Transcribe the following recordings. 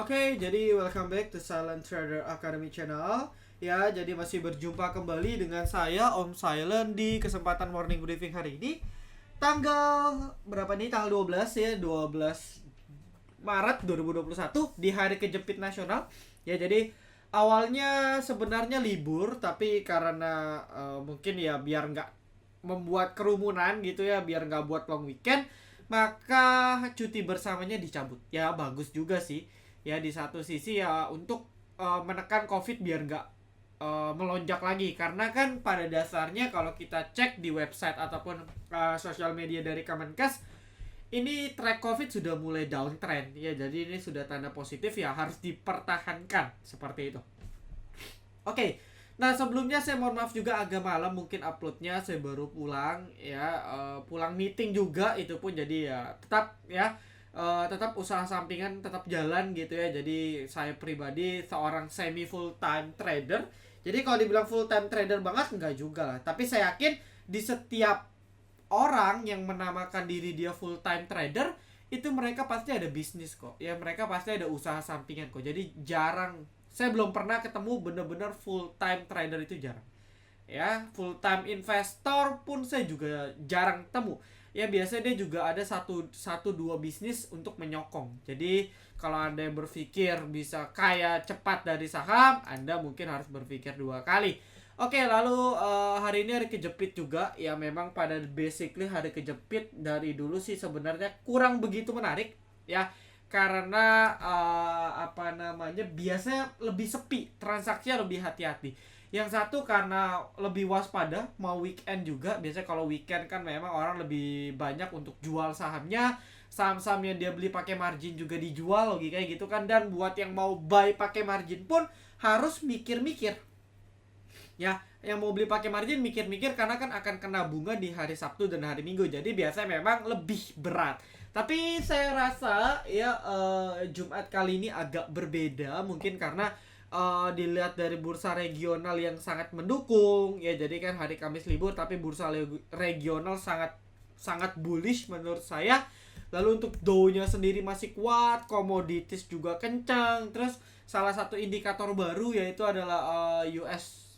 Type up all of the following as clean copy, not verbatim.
Oke, jadi welcome back to Silent Trader Academy Channel. Ya, jadi masih berjumpa kembali dengan saya Om Silent di kesempatan morning briefing hari ini. Tanggal berapa nih? Tanggal 12 ya, 12 Maret 2021 di hari kejepit nasional. Ya, jadi awalnya sebenarnya libur, tapi karena mungkin ya biar nggak membuat kerumunan gitu ya, biar nggak buat long weekend, maka cuti bersamanya dicabut. Ya, bagus juga sih. Ya, di satu sisi ya untuk menekan COVID biar nggak melonjak lagi, karena kan pada dasarnya kalau kita cek di website ataupun sosial media dari Kemenkes, ini track COVID sudah mulai downtrend ya, jadi ini sudah tanda positif ya, harus dipertahankan seperti itu. Oke, nah sebelumnya saya mohon maaf juga agak malam mungkin uploadnya, saya baru pulang ya, pulang meeting juga itu pun, jadi ya tetap ya, tetap usaha sampingan tetap jalan gitu ya. Jadi saya pribadi seorang semi full time trader. Jadi kalau dibilang full time trader banget enggak juga lah, tapi saya yakin di setiap orang yang menamakan diri dia full time trader itu mereka pasti ada bisnis kok ya, mereka pasti ada usaha sampingan kok. Jadi jarang, saya belum pernah ketemu bener-bener full time trader, itu jarang ya. Full time investor pun saya juga jarang temu ya. Biasanya dia juga ada satu dua bisnis untuk menyokong. Jadi kalau Anda yang berpikir bisa kaya cepat dari saham, Anda mungkin harus berpikir dua kali. Oke, lalu hari ini hari kejepit juga ya. Memang pada basically hari kejepit dari dulu sih sebenarnya kurang begitu menarik ya, karena biasanya lebih sepi, transaksinya lebih hati-hati. Yang satu karena lebih waspada, mau weekend juga. Biasanya kalau weekend kan memang orang lebih banyak untuk jual sahamnya. Saham-saham yang dia beli pakai margin juga dijual, logikanya gitu kan. Dan buat yang mau buy pakai margin pun harus mikir-mikir. Ya, yang mau beli pakai margin mikir-mikir karena kan akan kena bunga di hari Sabtu dan hari Minggu. Jadi biasanya memang lebih berat. Tapi saya rasa ya Jumat kali ini agak berbeda, mungkin karena dilihat dari bursa regional yang sangat mendukung ya. Jadi kan hari Kamis libur, tapi bursa regional sangat sangat bullish menurut saya. Lalu untuk Dow-nya sendiri masih kuat, komoditis juga kencang. Terus salah satu indikator baru yaitu adalah US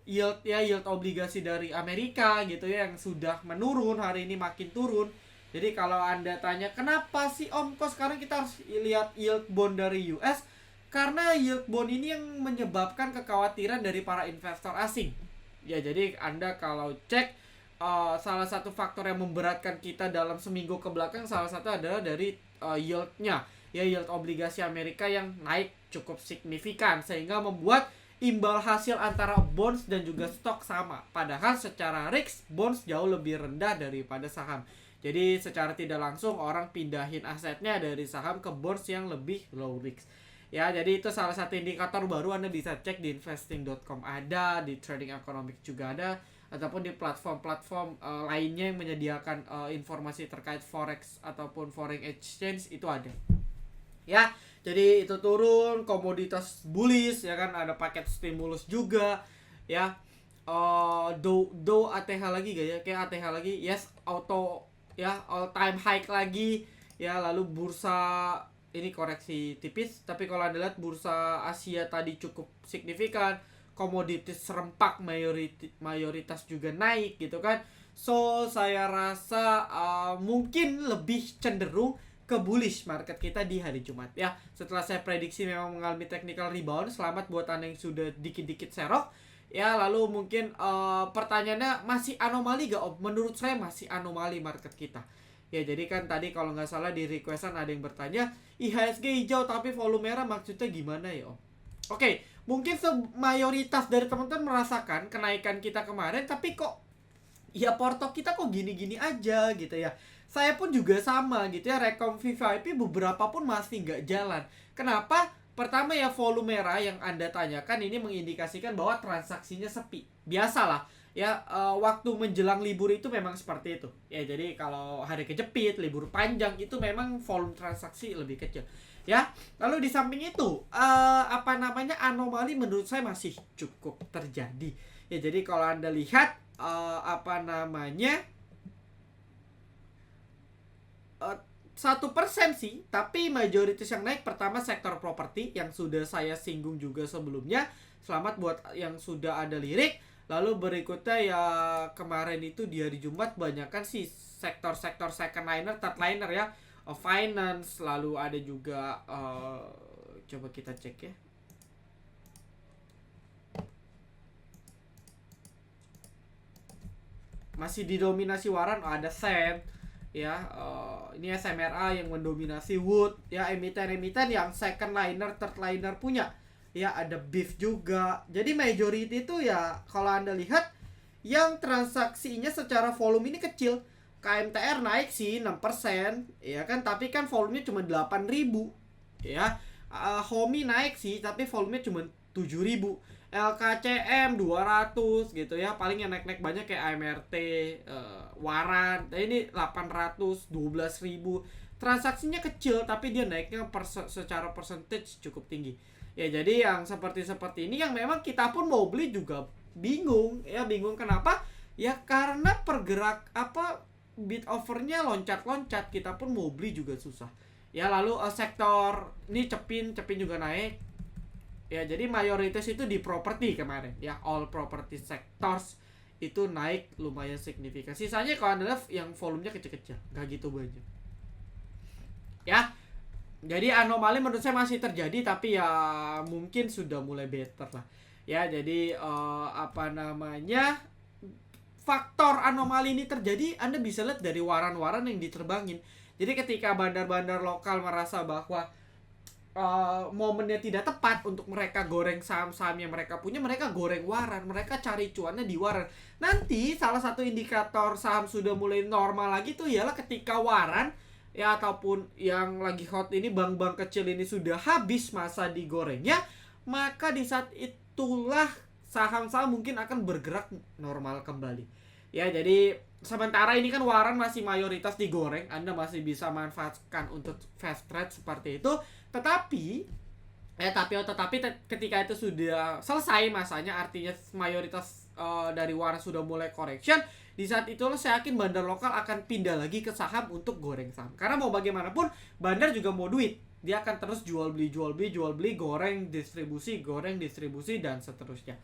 yield obligasi dari Amerika gitu ya, yang sudah menurun, hari ini makin turun. Jadi kalau Anda tanya kenapa sih Om kok sekarang kita harus lihat yield bond dari US, karena yield bond ini yang menyebabkan kekhawatiran dari para investor asing. Ya, jadi Anda kalau cek salah satu faktor yang memberatkan kita dalam seminggu ke belakang, salah satu adalah dari yieldnya ya, yield obligasi Amerika yang naik cukup signifikan, sehingga membuat imbal hasil antara bonds dan juga stok sama. Padahal secara risk bonds jauh lebih rendah daripada saham. Jadi secara tidak langsung orang pindahin asetnya dari saham ke bonds yang lebih low risk. Ya, jadi itu salah satu indikator baru. Anda bisa cek di investing.com ada, di Trading Economics juga ada, ataupun di platform-platform lainnya yang menyediakan informasi terkait forex ataupun foreign exchange itu ada. Ya, jadi itu turun, komoditas bullish ya kan, ada paket stimulus juga ya. Do ATH lagi gak ya? Kayak ATH lagi, yes, auto ya, all time high lagi ya. Lalu bursa ini koreksi tipis, tapi kalau Anda lihat bursa Asia tadi cukup signifikan, komoditas serempak mayoritas juga naik gitu kan. So saya rasa mungkin lebih cenderung ke bullish market kita di hari Jumat ya. Setelah saya prediksi memang mengalami technical rebound, selamat buat Anda yang sudah dikit-dikit serok ya. Lalu mungkin pertanyaannya, masih anomali gak Om? Menurut saya masih anomali market kita ya. Jadi kan tadi kalau nggak salah di requestan ada yang bertanya, IHSG hijau tapi volume merah, maksudnya gimana ya Om? Oke, mungkin mayoritas dari teman-teman merasakan kenaikan kita kemarin, tapi kok ya portok kita kok gini-gini aja gitu ya. Saya pun juga sama gitu ya, Rekom VVIP beberapa pun masih nggak jalan. Kenapa? Pertama ya, volume merah yang Anda tanyakan ini mengindikasikan bahwa transaksinya sepi. Biasalah ya, waktu menjelang libur itu memang seperti itu ya. Jadi kalau hari kejepit, libur panjang, itu memang volume transaksi lebih kecil ya. Lalu di samping itu anomali menurut saya masih cukup terjadi ya. Jadi kalau Anda lihat 1% sih, tapi mayoritas yang naik pertama sektor properti yang sudah saya singgung juga sebelumnya. Selamat buat yang sudah ada lirik. Lalu berikutnya ya kemarin itu di hari Jumat banyakkan sih sektor-sektor second liner, third liner ya, finance, lalu ada juga coba kita cek ya. Masih didominasi waran, ada Sand ya, ini SMRA yang mendominasi, Wood ya, emiten-emiten yang second liner, third liner punya ya, ada Beef juga. Jadi majority itu ya kalau Anda lihat yang transaksinya secara volume ini kecil. KMTR naik sih 6% ya kan, tapi kan volumenya cuma 8.000 ya. Homi naik sih tapi volumenya cuma 7.000. LKCM 200 gitu ya. Paling yang naik-naik banyak kayak AMRT, Waran. Nah, ini 800, 12.000. Transaksinya kecil tapi dia naiknya secara percentage cukup tinggi. Ya jadi yang seperti ini yang memang kita pun mau beli juga bingung ya. Bingung kenapa? Ya karena pergerak bid overnya loncat-loncat, kita pun mau beli juga susah. Ya lalu sektor ini Cepin juga naik. Ya jadi mayoritas itu di properti kemarin ya, all property sectors itu naik lumayan signifikan. Sisanya kalau Anda lihat yang volumenya kecil-kecil, nggak gitu banyak. Ya. Jadi anomali menurut saya masih terjadi, tapi ya mungkin sudah mulai better lah. Ya, jadi faktor anomali ini terjadi Anda bisa lihat dari waran-waran yang diterbangin. Jadi ketika bandar-bandar lokal merasa bahwa momennya tidak tepat untuk mereka goreng saham-saham yang mereka punya, mereka goreng waran, mereka cari cuannya di waran. Nanti salah satu indikator saham sudah mulai normal lagi tuh ialah ketika waran ya ataupun yang lagi hot ini, bank-bank kecil ini sudah habis masa digorengnya, maka di saat itulah saham-saham mungkin akan bergerak normal kembali. Ya, jadi sementara ini kan waran masih mayoritas digoreng, Anda masih bisa manfaatkan untuk fast trade seperti itu. Tetapi ketika itu sudah selesai masanya, artinya mayoritas dari waran sudah mulai correction, di saat itulah saya yakin bandar lokal akan pindah lagi ke saham untuk goreng saham. Karena mau bagaimanapun bandar juga mau duit. Dia akan terus jual beli, goreng distribusi dan seterusnya.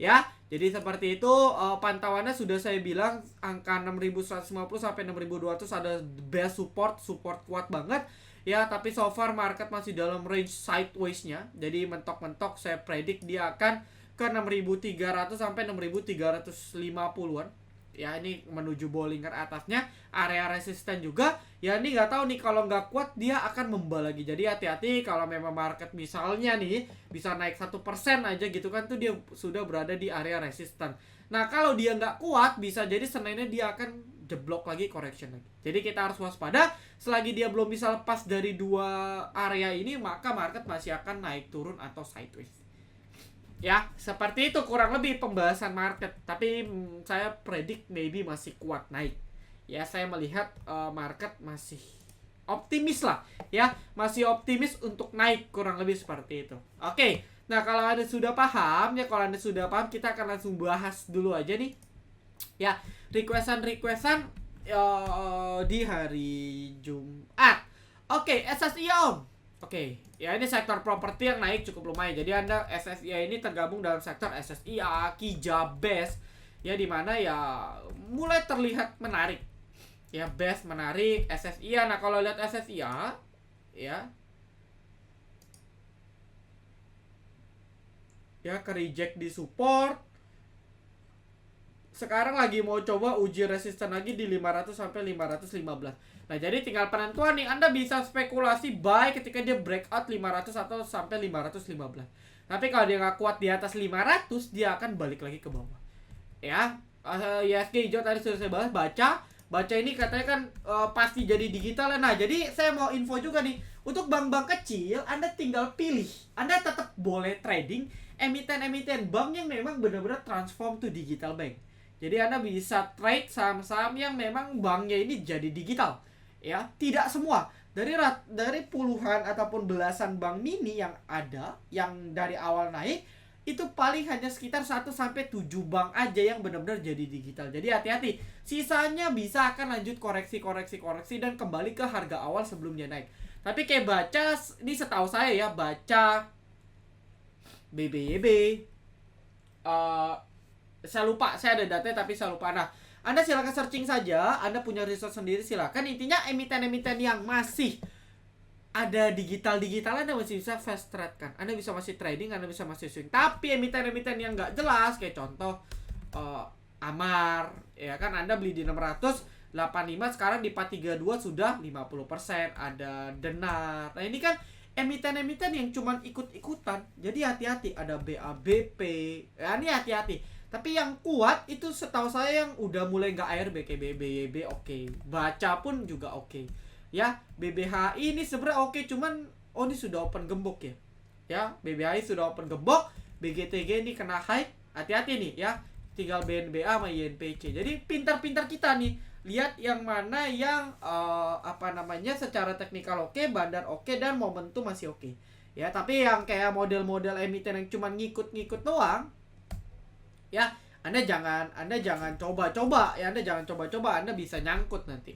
Ya, jadi seperti itu. Pantauannya sudah saya bilang angka 6.150 sampai 6.200 ada best support kuat banget. Ya, tapi so far market masih dalam range sideways-nya. Jadi mentok-mentok saya predik dia akan ke 6.300 sampai 6.350-an. Ya, ini menuju Bollinger atasnya, area resisten juga. Ya, ini nggak tahu nih, kalau nggak kuat dia akan membal lagi. Jadi hati-hati kalau memang market misalnya nih bisa naik 1% aja gitu kan, tuh dia sudah berada di area resisten. Nah, kalau dia nggak kuat bisa jadi Seninnya dia akan jeblok lagi, correction lagi. Jadi kita harus waspada. Selagi dia belum bisa lepas dari dua area ini, maka market masih akan naik turun atau sideways. Ya, seperti itu kurang lebih pembahasan market. Tapi saya predik maybe masih kuat naik. Ya, saya melihat market masih optimis lah. Ya, masih optimis untuk naik, kurang lebih seperti itu. Oke, nah kalau Anda sudah paham, kita akan langsung bahas dulu aja nih. Ya, requestan di hari Jumat. Oke, SSI Om. Oke, ya ini sektor properti yang naik cukup lumayan. Jadi Anda SSI ini tergabung dalam sektor SSI, Kija, BES. Ya, dimana ya mulai terlihat menarik. Ya, BES menarik, SSI. Nah, kalau lihat SSI ya ke reject di support. Sekarang lagi mau coba uji resisten lagi di 500 sampai 515. Nah, jadi tinggal penentuan nih, Anda bisa spekulasi buy ketika dia breakout 500 atau sampai 515. Tapi kalau dia nggak kuat di atas 500, dia akan balik lagi ke bawah. Ya, ISG hijau tadi sudah saya bahas. Baca ini katanya kan pasti jadi digital. Nah, jadi saya mau info juga nih, untuk bank-bank kecil Anda tinggal pilih. Anda tetap boleh trading emiten-emiten bank yang memang benar-benar transform to digital bank. Jadi Anda bisa trade saham-saham yang memang banknya ini jadi digital. Ya, tidak semua. Dari puluhan ataupun belasan bank mini yang ada, yang dari awal naik, itu paling hanya sekitar 1-7 bank aja yang benar-benar jadi digital. Jadi hati-hati. Sisanya bisa akan lanjut koreksi dan kembali ke harga awal sebelum dia naik. Tapi kayak baca, ini setahu saya ya, baca BBYB, saya lupa, saya ada datanya tapi saya lupa. Nah, Anda silakan searching saja, Anda punya research sendiri silakan. Intinya emiten-emiten yang masih ada digital Anda masih bisa fast trade kan, Anda bisa masih trading, Anda bisa masih swing. Tapi emiten-emiten yang nggak jelas kayak contoh Amar ya kan, Anda beli di 685 sekarang di 432 sudah 50%. Ada Denar. Nah ini kan emiten-emiten yang cuman ikut-ikutan, jadi hati-hati. Ada BABP ya, ini hati-hati. Tapi yang kuat itu setahu saya yang udah mulai nggak ARB kayak BBYB oke. Baca pun juga oke. Ya, BBHI ini sebenarnya oke, cuman ini sudah open gembok ya. Ya, BBHI sudah open gembok, BGTG ini kena high. Hati-hati nih ya. Tinggal BNBA sama INPC. Jadi pintar-pintar kita nih lihat yang mana yang secara teknikal oke, bandar oke, dan momentum masih oke. Ya, tapi yang kayak model-model emiten yang cuma ngikut-ngikut doang, ya, Anda jangan coba-coba ya, Anda jangan coba-coba, Anda bisa nyangkut nanti.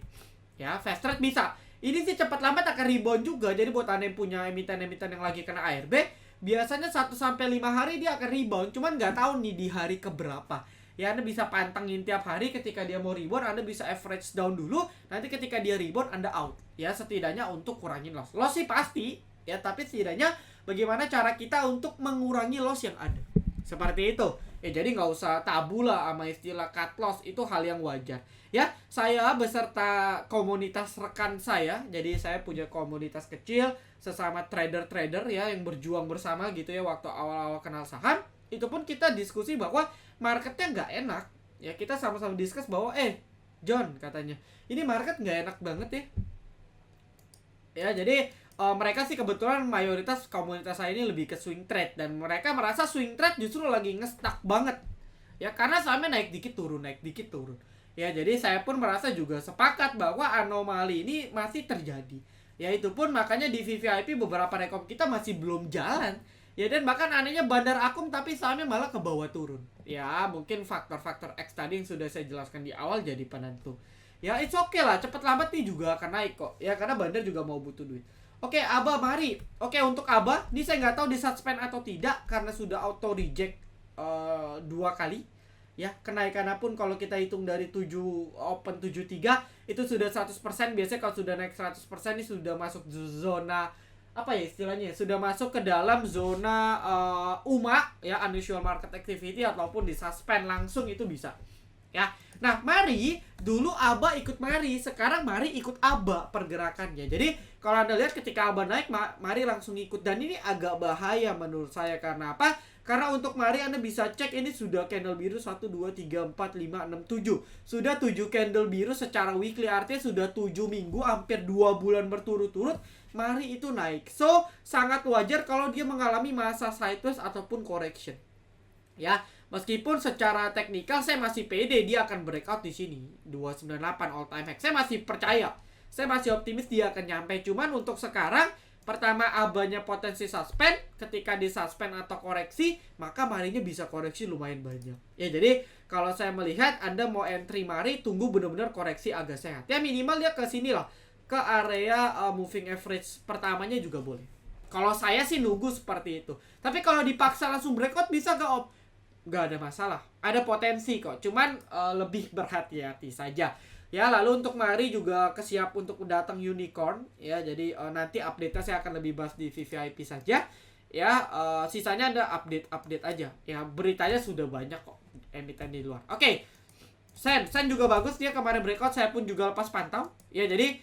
Ya, fast trade bisa. Ini sih cepat lambat akan rebound juga. Jadi buat Anda yang punya emiten-emiten yang lagi kena ARB, biasanya 1-5 hari dia akan rebound. Cuman nggak tahu nih di hari keberapa. Ya, Anda bisa pantengin tiap hari. Ketika dia mau rebound, Anda bisa average down dulu. Nanti ketika dia rebound, Anda out. Ya, setidaknya untuk kurangin loss. Loss sih pasti. Ya, tapi setidaknya bagaimana cara kita untuk mengurangi loss yang ada. Seperti itu. Ya, jadi nggak usah tabu lah sama istilah cut loss. Itu hal yang wajar. Ya, saya beserta komunitas rekan saya. Jadi saya punya komunitas kecil sesama trader-trader ya yang berjuang bersama gitu ya waktu awal-awal kenal saham. Itu pun kita diskusi bahwa marketnya nggak enak. Ya, kita sama-sama diskus bahwa John katanya, ini market nggak enak banget ya. Ya, jadi mereka sih kebetulan mayoritas komunitas saya ini lebih ke swing trade. Dan mereka merasa swing trade justru lagi nge-stuck banget. Ya, karena sahamnya naik dikit turun. Ya, jadi saya pun merasa juga sepakat bahwa anomali ini masih terjadi. Ya, itu pun makanya di VVIP beberapa rekom kita masih belum jalan. Ya, dan bahkan anehnya bandar akum tapi sahamnya malah ke bawah turun. Ya, mungkin faktor-faktor X tadi yang sudah saya jelaskan di awal jadi penentu. Ya, it's okay lah, cepet lambat nih juga akan naik kok. Ya, karena bandar juga mau butuh duit. Oke, Aba mari. Oke, untuk Aba, ini saya nggak tahu disuspend atau tidak karena sudah auto reject 2 kali. Ya, kenaikannya pun kalau kita hitung dari 73 itu sudah 100%. Biasanya kalau sudah naik 100% ini sudah masuk zona apa ya istilahnya? Sudah masuk ke dalam zona UMA ya, unusual market activity, ataupun disuspend langsung itu bisa. Ya. Nah, mari dulu Aba ikut Mari, sekarang Mari ikut Aba pergerakannya. Jadi, kalau Anda lihat ketika Aba naik, Mari langsung ikut. Dan ini agak bahaya menurut saya. Karena apa? Karena untuk Mari Anda bisa cek ini sudah candle biru 1, 2, 3, 4, 5, 6, 7. Sudah 7 candle biru secara weekly, artinya sudah 7 minggu, hampir 2 bulan berturut-turut Mari itu naik. So, sangat wajar kalau dia mengalami masa sideways ataupun correction. Ya, meskipun secara teknikal saya masih pede dia akan breakout di sini 298 all time high. Saya masih percaya. Saya masih optimis dia akan nyampe. Cuman untuk sekarang, pertama abanya potensi suspend. Ketika di suspend atau koreksi, maka Marinya bisa koreksi lumayan banyak. Ya, jadi kalau saya melihat Anda mau entry Mari, tunggu benar-benar koreksi agak sehat. Ya, minimal dia ke sini lah, ke area moving average pertamanya juga boleh. Kalau saya sih nunggu seperti itu. Tapi kalau dipaksa langsung breakout bisa gak op? Gak ada masalah, ada potensi kok, cuman lebih berhati-hati saja. Ya, lalu untuk Mari juga kesiap untuk datang unicorn ya, jadi nanti update-nya saya akan lebih bahas di VVIP saja. Ya, sisanya ada update aja. Ya, beritanya sudah banyak kok emiten di luar. Oke. Sen juga bagus, dia kemarin breakout, saya pun juga lepas pantau. Ya, jadi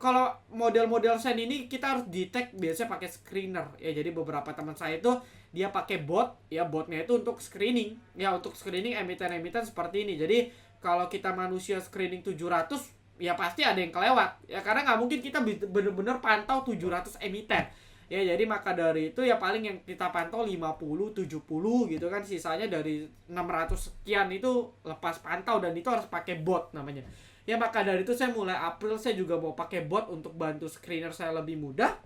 kalau model-model Sen ini kita harus detect biasanya pakai screener ya. Jadi beberapa teman saya itu dia pakai bot ya, botnya itu untuk screening ya, untuk screening emiten-emiten seperti ini. Jadi kalau kita manusia screening 700 ya pasti ada yang kelewat ya, karena nggak mungkin kita bener-bener pantau 700 emiten ya. Jadi maka dari itu ya paling yang kita pantau 50, 70 gitu kan, sisanya dari 600 sekian itu lepas pantau, dan itu harus pakai bot namanya. Ya, maka dari itu saya mulai April saya juga mau pakai bot untuk bantu screener saya lebih mudah.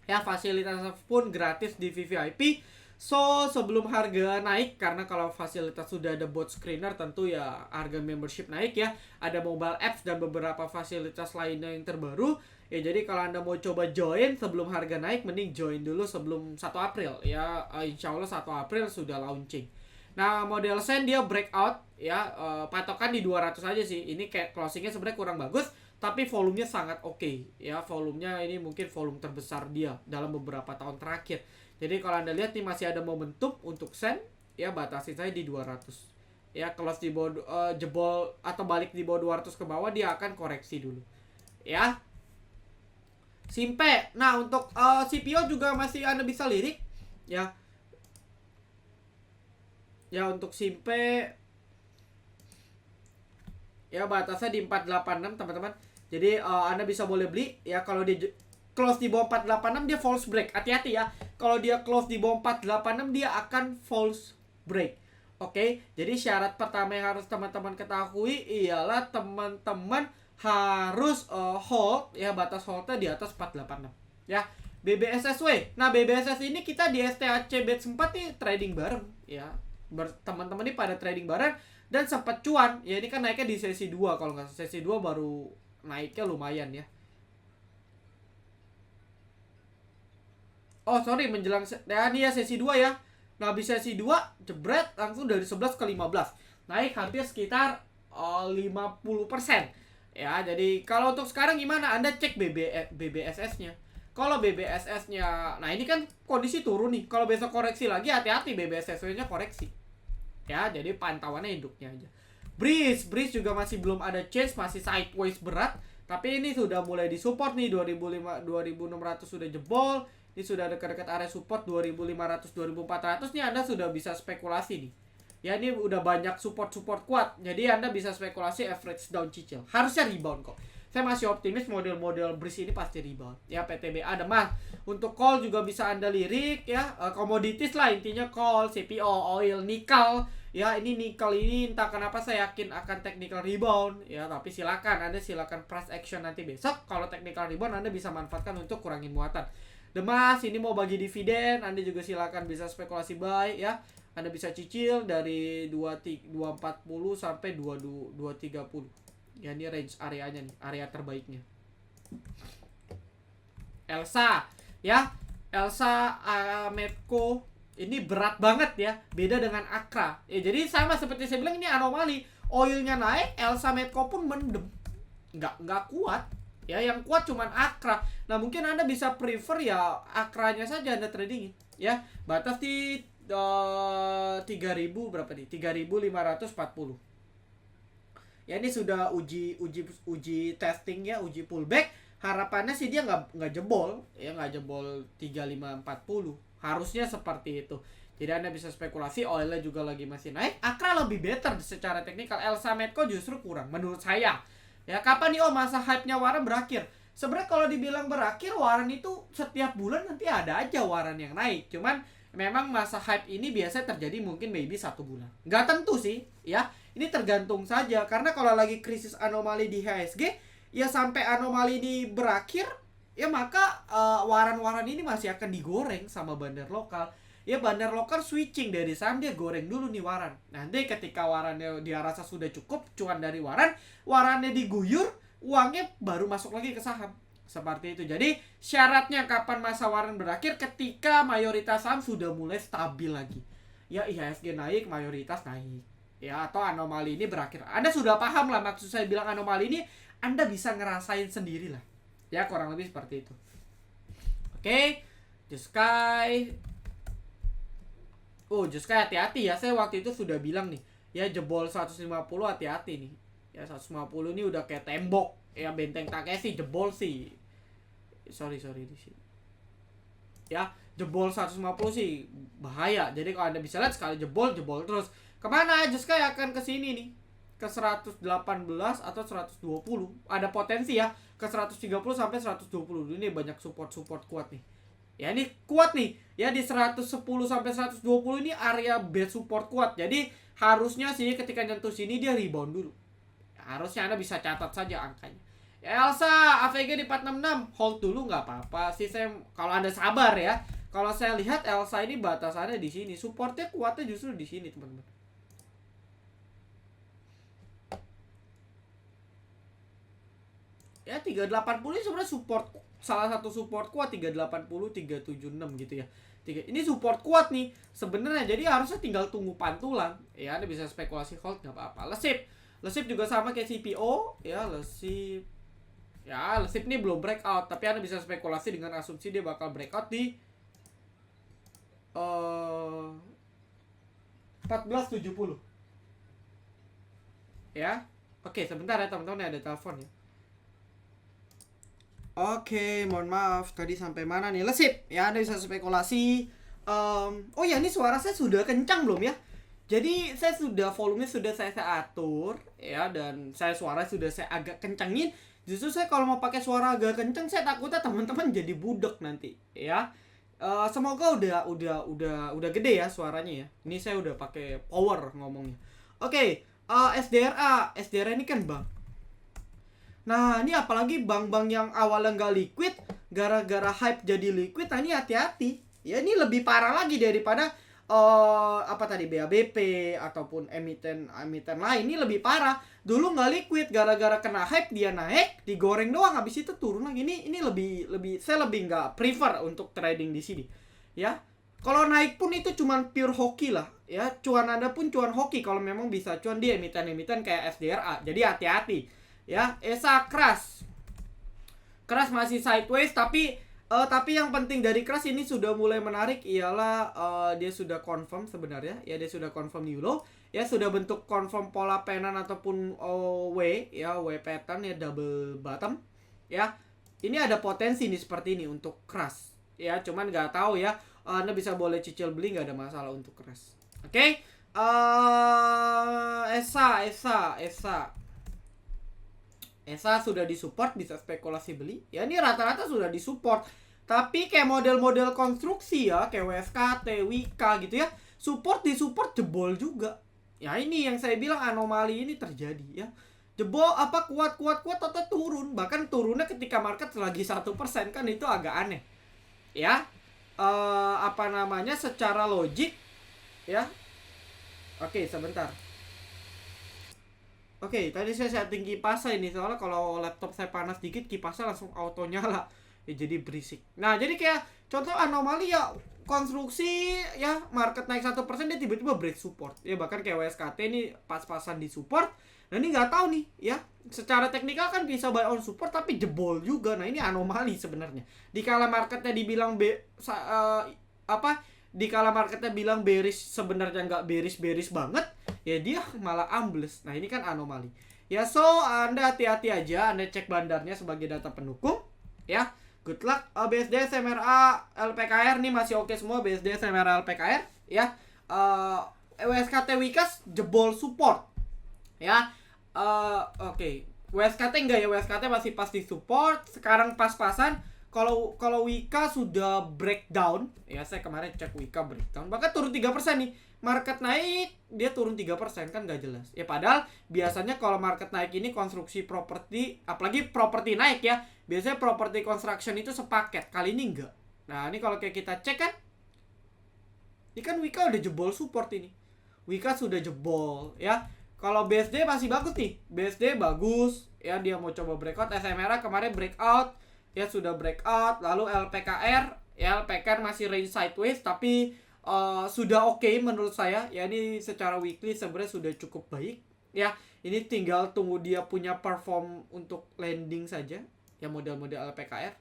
Ya, fasilitasnya pun gratis di VVIP. So sebelum harga naik, karena kalau fasilitas sudah ada bot screener tentu ya harga membership naik ya. Ada mobile apps dan beberapa fasilitas lainnya yang terbaru. Ya jadi kalau Anda mau coba join sebelum harga naik, mending join dulu sebelum 1 April ya. Insya Allah 1 April sudah launching. Nah model Sen dia breakout ya, patokan di 200 aja sih. Ini kayak closingnya sebenarnya kurang bagus, tapi volumenya sangat oke ya. Volumenya ini mungkin volume terbesar dia dalam beberapa tahun terakhir. Jadi kalau Anda lihat nih masih ada momentum untuk Sen ya, batasi saya di 200 ya. Close di bawah jebol atau balik di bawah 200 ke bawah, dia akan koreksi dulu ya. Simpe. Nah untuk CPO juga masih Anda bisa lirik ya. Ya untuk Simpe ya batasnya di 486 teman-teman. Jadi Anda bisa boleh beli ya. Kalau dia close di bawah 486 dia false break. Hati-hati ya. Kalau dia close di bawah 486 dia akan false break. Oke, jadi syarat pertama yang harus teman-teman ketahui ialah teman-teman harus hold ya, batas holdnya di atas 486 ya. BBSSW. Nah, BBSS ini kita di STAC Batch 4 nih trading bareng ya. Teman-teman ini pada trading bareng dan sempat cuan. Ya ini kan naiknya di sesi 2 kalau nggak salah. Sesi 2 baru naiknya lumayan ya. Oh sorry, menjelang ini ya sesi 2 ya. Nah habis sesi 2 jebret langsung dari 11 ke 15. Naik hampir sekitar 50%. Ya jadi kalau untuk sekarang gimana? Anda cek BBSS-nya. Kalau BBSS-nya, nah ini kan kondisi turun nih. Kalau besok koreksi lagi, hati-hati BBSS-nya koreksi. Ya jadi pantauannya induknya aja. Breeze juga masih belum ada change, masih sideways berat. Tapi ini sudah mulai disupport nih, 2600 sudah jebol. Ini sudah dekat-dekat area support 2500 2400 nih, Anda sudah bisa spekulasi nih. Ya ini udah banyak support kuat. Jadi Anda bisa spekulasi average down cicil. Harusnya rebound kok. Saya masih optimis model-model Breeze ini pasti rebound. Ya PTBA ada mah. Untuk call juga bisa Anda lirik ya. Commodities lah intinya, call, CPO, oil, nikel. Ya ini nikel ini entah kenapa saya yakin akan technical rebound ya, tapi silakan price action nanti besok. Kalau technical rebound Anda bisa manfaatkan untuk kurangin muatan. Demas ini mau bagi dividen, Anda juga silakan bisa spekulasi buy ya. Anda bisa cicil dari 240 sampai 230. Ya ini range areanya nih, area terbaiknya. Elsa ya. Elsa Medco ini berat banget ya, beda dengan Akra. Ya jadi sama seperti saya bilang, ini anomali. Oilnya naik, Elsa Medco pun mendem. Nggak kuat. Ya yang kuat cuman Akra. Nah mungkin Anda bisa prefer ya Akranya saja Anda tradingin ya. Batas di 3000 berapa nih? 3540. Ya ini sudah uji testing ya, uji pullback. Harapannya sih dia nggak jebol ya, nggak jebol 3540. Harusnya seperti itu. Jadi Anda bisa spekulasi. Oilnya juga lagi masih naik. Akra lebih better secara teknikal. Elsa Medco justru kurang menurut saya. Ya kapan nih masa hype-nya Warren berakhir? Sebenarnya kalau dibilang berakhir, Warren itu setiap bulan nanti ada aja Warren yang naik. Cuman memang masa hype ini biasanya terjadi mungkin maybe 1 bulan. Nggak tentu sih ya. Ini tergantung saja. Karena kalau lagi krisis anomali di HSG, ya sampai anomali ini berakhir, ya maka Warren ini masih akan digoreng sama bandar lokal. Ya bandar lokal switching dari saham, dia goreng dulu nih Warren. Nanti ketika Warrennya dia rasa sudah cukup cuan dari Warrennya diguyur, uangnya baru masuk lagi ke saham. Seperti itu. Jadi syaratnya kapan masa Warren berakhir? Ketika mayoritas saham sudah mulai stabil lagi. Ya IHSG naik, mayoritas naik. Ya atau anomali ini berakhir. Anda sudah paham lah maksud saya bilang anomali ini, Anda bisa ngerasain sendiri lah. Ya kurang lebih seperti itu. Oke, Juskai. Just kayak hati-hati ya. Saya waktu itu sudah bilang nih, ya jebol 150 hati-hati nih. Ya 150 ini udah kayak tembok. Ya benteng Takeshi jebol sih. Sorry di sini. Ya, jebol 150 sih bahaya. Jadi kalau Anda bisa lihat sekali jebol terus. Kemana aja kayak akan ke sini nih? Ke 118 atau 120. Ada potensi ya ke 130 sampai 120. Ini banyak support kuat nih. Ya ini kuat nih. Ya di 110 sampai 120 ini area base support kuat. Jadi harusnya sih ketika nyentuh sini dia rebound dulu. Harusnya Anda bisa catat saja angkanya. Ya Elsa AVG di 466, hold dulu nggak apa-apa sih. Saya kalau Anda sabar ya. Kalau saya lihat Elsa ini batasannya di sini, supportnya kuatnya justru di sini teman-teman. Ya 380 ini sebenarnya support, salah satu support kuat 380 376 gitu ya. Ini support kuat nih sebenarnya, jadi harusnya tinggal tunggu pantulan. Ya Anda bisa spekulasi hold nggak apa-apa. Lesip juga sama kayak CPO ya, Lesip. Ya, Lesip ini belum breakout, tapi Anda bisa spekulasi dengan asumsi dia bakal breakout di 1470. Ya. Oke, sebentar ya teman-teman, ada telepon ya. Oke, mohon maaf tadi sampai mana nih? Lesip ya, Anda bisa spekulasi. Oh ya, ini suara saya sudah kencang belum ya? Jadi saya sudah volumenya sudah saya atur ya, dan suara sudah saya agak kencangin. Justru saya kalau mau pakai suara agak kencang, saya takutnya teman-teman jadi budek nanti ya. Semoga udah gede ya suaranya ya. Ini saya udah pakai power ngomongnya. Oke, SDRA ini kan bang. Nah, ini apalagi bank-bank yang awalnya nggak liquid, gara-gara hype jadi liquid, nah ini hati-hati. Ya, ini lebih parah lagi daripada BABP ataupun emiten lain. Ini lebih parah. Dulu nggak liquid, gara-gara kena hype dia naik, digoreng doang, habis itu turun lagi. Ini lebih saya lebih nggak prefer untuk trading di sini. Ya. Kalau naik pun itu cuman pure hoki lah. Ya, cuan Anda pun cuan hoki kalau memang bisa cuan di emiten-emiten kayak SDRA. Jadi hati-hati. Ya, ESA keras masih sideways, tapi yang penting dari keras ini sudah mulai menarik ialah dia sudah confirm sebenarnya ya, dia sudah confirm new low ya, sudah bentuk confirm pola penan ataupun W ya, W pattern ya, double bottom ya. Ini ada potensi nih seperti ini untuk keras ya, cuman nggak tahu ya, Anda bisa boleh cicil beli, nggak ada masalah untuk keras. Oke. ESA sudah disupport, bisa spekulasi beli. Ya ini rata-rata sudah disupport. Tapi kayak model-model konstruksi ya, kayak WSKT, Wika gitu ya, disupport jebol juga. Ya ini yang saya bilang anomali ini terjadi ya. Jebol kuat atau turun. Bahkan turunnya ketika market lagi 1% kan, itu agak aneh. Ya. Secara logik ya. Oke, sebentar. Oke, tadi saya setting kipasnya ini, soalnya kalau laptop saya panas dikit kipasnya langsung auto nyala. Ya jadi berisik. Nah, jadi kayak contoh anomali ya, konstruksi ya, market naik 1% dia tiba-tiba break support. Ya bahkan kayak WSKT ini pas-pasan di support. Nah, ini nggak tahu nih ya. Secara teknikal kan bisa buy on support tapi jebol juga. Nah, ini anomali sebenarnya. Dikala marketnya dibilang dikala marketnya bilang bearish, sebenarnya nggak bearish banget, ya dia malah ambles. Nah, ini kan anomali. Ya, so Anda hati-hati aja, Anda cek bandarnya sebagai data pendukung. Ya, good luck. BSD, SMRA, LPKR nih masih oke semua. BSD, SMRA, LPKR. Ya, WSKT Wikas jebol support. Ya, oke. WSKT enggak ya, WSKT masih pas di support. Sekarang pas-pasan. Kalau Wika sudah breakdown, ya saya kemarin cek Wika breakdown, bahkan turun 3% nih. Market naik, dia turun 3%, kan gak jelas. Ya padahal biasanya kalau market naik ini konstruksi properti, apalagi properti naik ya, biasanya properti construction itu sepaket. Kali ini enggak. Nah, ini kalau kayak kita cek kan, ini kan Wika udah jebol support ini. Wika sudah jebol ya. Kalau BSD masih bagus nih. BSD bagus ya, dia mau coba breakout. SMRA kemarin breakout. Ya sudah breakout. Lalu LPKR masih range sideways, tapi sudah oke menurut saya. Ya ini secara weekly sebenarnya sudah cukup baik. Ya ini tinggal tunggu dia punya perform untuk landing saja. Ya model-model LPKR.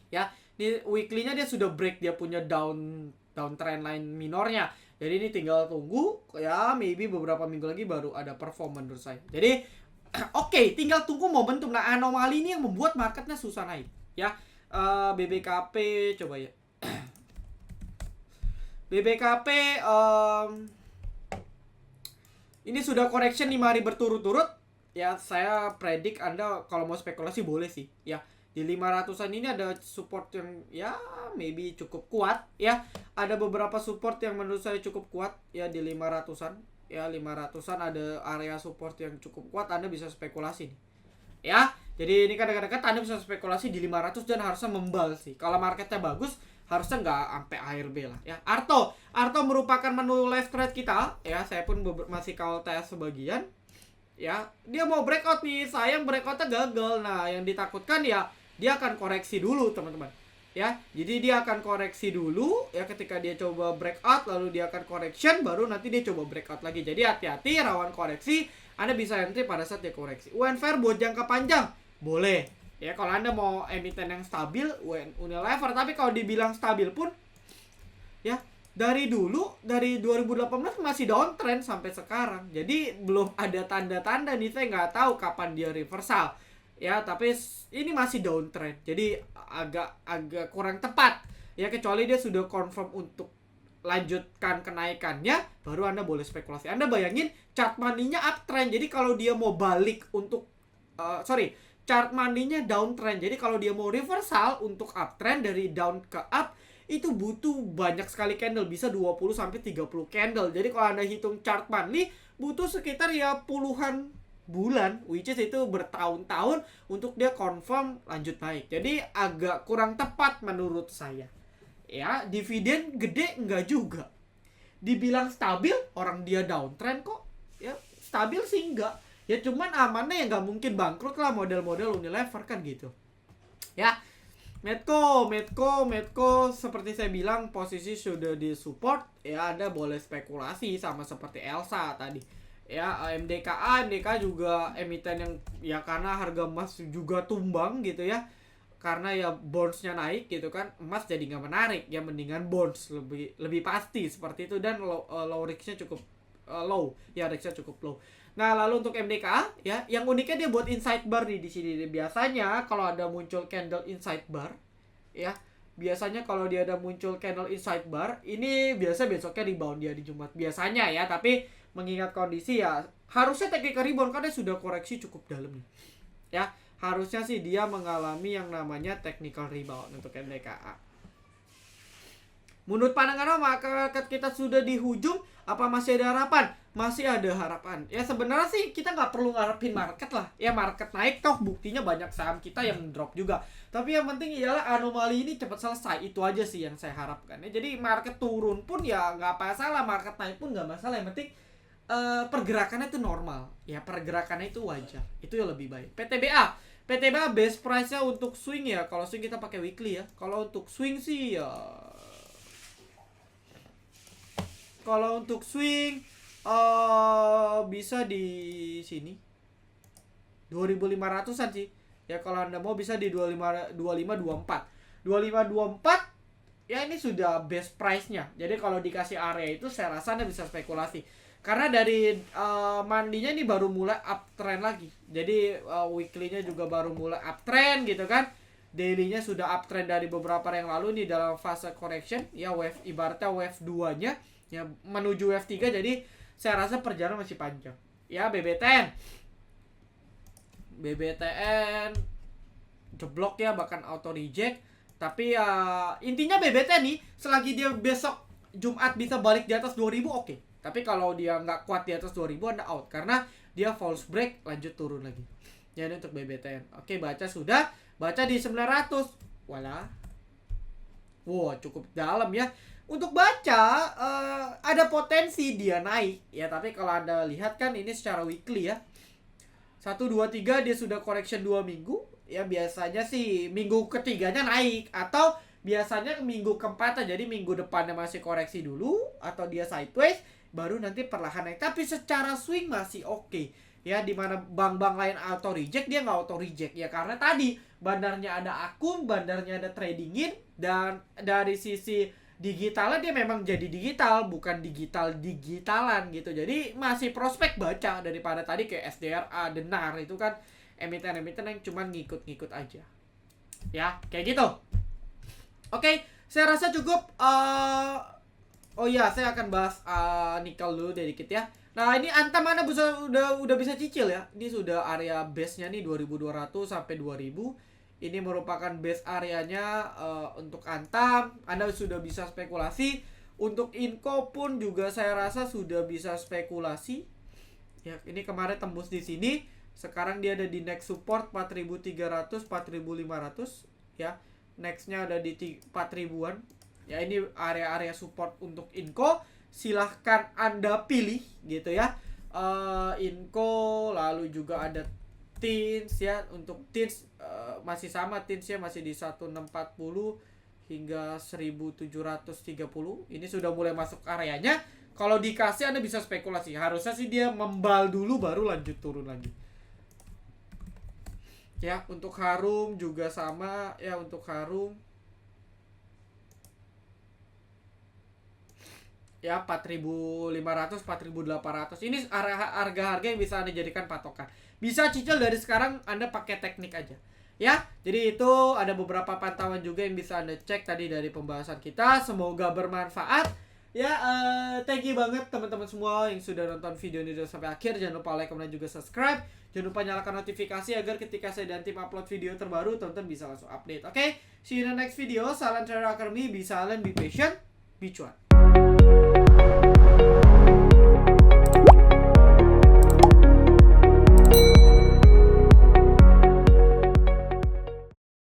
Ya ini weekly-nya dia sudah break, dia punya down trend line minornya. Jadi ini tinggal tunggu ya, maybe beberapa minggu lagi baru ada perform menurut saya. Jadi oke, tinggal tunggu momentum. Nah, anomali ini yang membuat marketnya susah naik ya. BBKP coba ya. BBKP ini sudah correction 5 hari berturut-turut. Ya, saya predik Anda kalau mau spekulasi boleh sih ya. Di 500-an ini ada support yang ya maybe cukup kuat ya. Ada beberapa support yang menurut saya cukup kuat ya di 500-an. Ya 500-an ada area support yang cukup kuat, Anda bisa spekulasi nih. Ya, jadi ini kadang-kadang Anda bisa spekulasi di 500 dan harusnya membal sih. Kalau marketnya bagus, harusnya nggak sampai ARB lah ya. Arto merupakan menu left trade kita ya, saya pun masih call tes sebagian ya. Dia mau breakout nih, sayang breakoutnya gagal. Nah yang ditakutkan ya dia akan koreksi dulu teman-teman ya. Jadi dia akan koreksi dulu ya, ketika dia coba breakout lalu dia akan correction, baru nanti dia coba breakout lagi. Jadi hati-hati, rawan koreksi. Anda bisa entry pada saat dia koreksi. UNFR buat jangka panjang boleh ya, kalau Anda mau emiten yang stabil Unilever. Tapi kalau dibilang stabil pun ya, dari 2018 masih downtrend sampai sekarang. Jadi belum ada tanda-tanda nih, saya nggak tahu kapan dia reversal ya, tapi ini masih downtrend. Jadi agak kurang tepat ya, kecuali dia sudah confirm untuk lanjutkan kenaikannya, baru Anda boleh spekulasi. Anda bayangin chart money-nya uptrend. Jadi kalau dia mau balik untuk chart money-nya downtrend. Jadi kalau dia mau reversal untuk uptrend dari down ke up, itu butuh banyak sekali candle, bisa 20 sampai 30 candle. Jadi kalau Anda hitung chart money, butuh sekitar ya puluhan bulan, which is itu bertahun-tahun untuk dia confirm lanjut naik. Jadi agak kurang tepat menurut saya ya. Dividen gede enggak juga. Dibilang stabil, orang dia downtrend kok ya. Stabil sih enggak ya, cuman amannya ya nggak mungkin bangkrut lah, model-model Unilever kan gitu ya. Medco seperti saya bilang, posisi sudah di support ya. Anda boleh spekulasi sama seperti Elsa tadi ya. MDKA juga emiten yang ya, karena harga emas juga tumbang gitu ya, karena ya bondsnya naik gitu kan, emas jadi nggak menarik ya, mendingan bonds lebih pasti seperti itu. Dan low risknya cukup low ya, risknya cukup low. Nah lalu untuk MDKA ya, yang uniknya dia buat inside bar nih di sini. Biasanya kalau ada muncul candle inside bar ya, biasanya kalau dia ada muncul candle inside bar ini biasa besoknya rebound dia di Jumat biasanya ya. Tapi mengingat kondisi ya, harusnya technical rebound karena sudah koreksi cukup dalam nih ya. Harusnya sih dia mengalami yang namanya technical rebound untuk MDKA. Menurut pandangan market kita sudah di hujung, apa masih ada harapan? Masih ada harapan ya. Sebenarnya sih kita nggak perlu ngarepin market lah ya, market naik toh buktinya banyak saham kita yang drop juga. Tapi yang penting ialah anomali ini cepat selesai, itu aja sih yang saya harapkan ya. Jadi market turun pun ya nggak masalah, market naik pun nggak masalah, yang penting pergerakannya itu normal ya, pergerakannya itu wajar, itu yang lebih baik. PTBA best price-nya untuk swing ya, kalau swing kita pakai weekly ya. Kalau untuk swing sih ya, kalau untuk swing bisa di sini 2500-an sih ya. Kalau Anda mau bisa di 2524 ya, ini sudah best price-nya. Jadi kalau dikasih area itu saya rasa Anda bisa spekulasi, karena dari mandinya ini baru mulai uptrend lagi. Jadi weekly-nya juga baru mulai uptrend gitu kan. Daily-nya sudah uptrend dari beberapa yang lalu nih, dalam fase correction ya, wave ibaratnya wave 2-nya ya menuju wave 3. Jadi saya rasa perjalanan masih panjang ya. BBTN jeblok ya, bahkan auto reject. Tapi ya intinya BBTN nih, selagi dia besok Jumat bisa balik di atas 2000 oke. Tapi kalau dia nggak kuat di atas 2000 Anda out, karena dia false break lanjut turun lagi. Jadi untuk BBTN oke, baca sudah, baca di 900 wala. Wow, cukup dalam ya. Untuk baca ada potensi dia naik ya, tapi kalau Anda lihat kan ini secara weekly ya, 1, 2, 3 dia sudah correction 2 minggu ya. Biasanya sih minggu ketiganya naik, atau biasanya minggu keempat, jadi minggu depannya masih koreksi dulu atau dia sideways, baru nanti perlahan naik. Tapi secara swing masih oke ya, dimana bank-bank lain auto reject, dia nggak auto reject ya, karena tadi bandarnya ada akun, bandarnya ada tradingin, dan dari sisi digitalnya dia memang jadi digital, bukan digitalan gitu. Jadi masih prospek baca daripada tadi kayak SDRA, Denar itu kan emiten-emiten yang cuma ngikut-ngikut aja ya, kayak gitu. Oke, saya rasa cukup. Oh iya, saya akan bahas nikel dulu dikit ya. Nah ini Antam Anda udah bisa cicil ya. Ini sudah area base-nya nih 2200 sampai 2000. Ini merupakan base areanya untuk Antam. Anda sudah bisa spekulasi. Untuk Inco pun juga saya rasa sudah bisa spekulasi. Ya, ini kemarin tembus di sini. Sekarang dia ada di next support 4300, 4500 ya. Nextnya ada di 4000-an Ya ini area-area support untuk Inco, silahkan Anda pilih gitu ya. Inco, lalu juga ada Teens ya. Untuk Teens masih sama, Teensnya masih di 1640 hingga 1730. Ini sudah mulai masuk areanya. Kalau dikasih Anda bisa spekulasi. Harusnya sih dia membal dulu baru lanjut turun lagi. Ya, untuk Harum juga sama ya, untuk Harum ya 4.500 4.800. Ini harga-harga yang bisa Anda jadikan patokan. Bisa cicil dari sekarang, Anda pakai teknik aja. Ya, jadi itu ada beberapa pantauan juga yang bisa Anda cek tadi dari pembahasan kita. Semoga bermanfaat. Ya, thank you banget teman-teman semua yang sudah nonton video ini sampai akhir. Jangan lupa like, comment, dan juga subscribe. Jangan lupa nyalakan notifikasi agar ketika saya dan tim upload video terbaru, teman-teman bisa langsung update. Oke, see you in the next video. Salam Trader Academy. Be silent, be patient, be cuan.